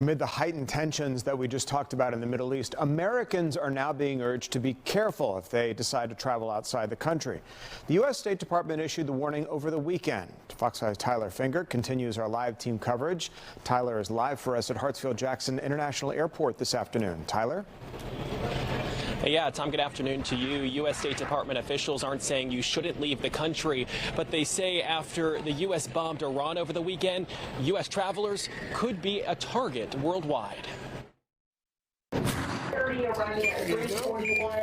Amid the heightened tensions that we just talked about in the Middle East, Americans are now being urged to be careful if they decide to travel outside the country. The U.S. State Department issued the warning over the weekend. Fox 5's Tyler Finger continues our live team coverage. Tyler is live for us at Hartsfield-Jackson International Airport this afternoon. Tyler? Yeah, Tom, good afternoon to you. U.S. State Department officials aren't saying you shouldn't leave the country, but they say after the U.S. bombed Iran over the weekend, U.S. travelers could be a target worldwide.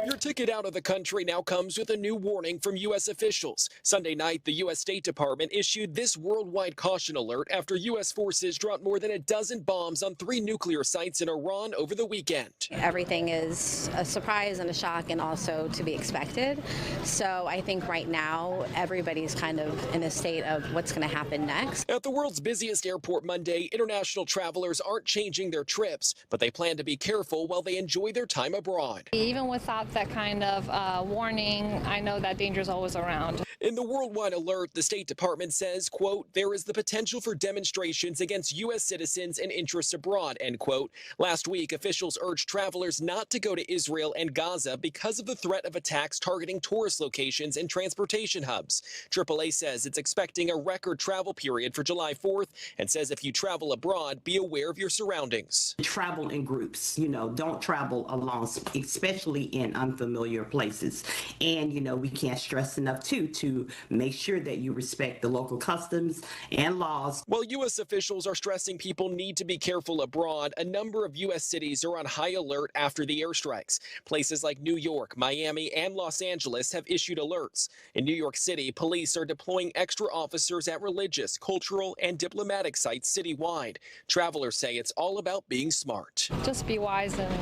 Your ticket out of the country now comes with a new warning from U.S. officials. Sunday night, the U.S. State Department issued this worldwide caution alert after U.S. forces dropped more than a dozen bombs on 3 nuclear sites in Iran over the weekend. Everything is a surprise and a shock and also to be expected. So I think right now, everybody's kind of in a state of what's going to happen next. At the world's busiest airport Monday, international travelers aren't changing their trips, but they plan to be careful while they enjoy their time abroad. Even without that kind of warning, I know that danger is always around. In the worldwide alert, the State Department says, quote, there is the potential for demonstrations against U.S. citizens and interests abroad, end quote. Last week, officials urged travelers not to go to Israel and Gaza because of the threat of attacks targeting tourist locations and transportation hubs. AAA says it's expecting a record travel period for July 4th and says if you travel abroad, be aware of your surroundings. Travel in groups, don't travel alone, especially in unfamiliar places. And, we can't stress enough, too, to make sure that you respect the local customs and laws. While U.S. officials are stressing people need to be careful abroad, a number of U.S. cities are on high alert after the airstrikes. Places like New York, Miami, and Los Angeles have issued alerts. In New York City, police are deploying extra officers at religious, cultural, and diplomatic sites citywide. Travelers say it's all about being smart. Just be wise and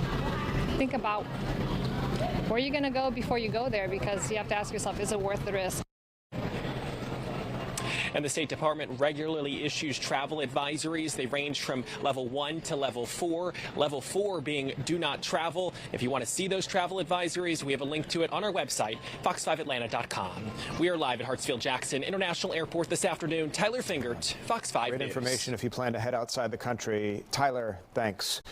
think about where you're going to go before you go there, because you have to ask yourself, is it worth the risk? And the State Department regularly issues travel advisories. They range from level 1 to level 4. Level 4 being do not travel. If you want to see those travel advisories, we have a link to it on our website, fox5atlanta.com. We are live at Hartsfield-Jackson International Airport this afternoon. Tyler Fingert, Fox 5 Great News. information if you plan to head outside the country. Tyler, thanks.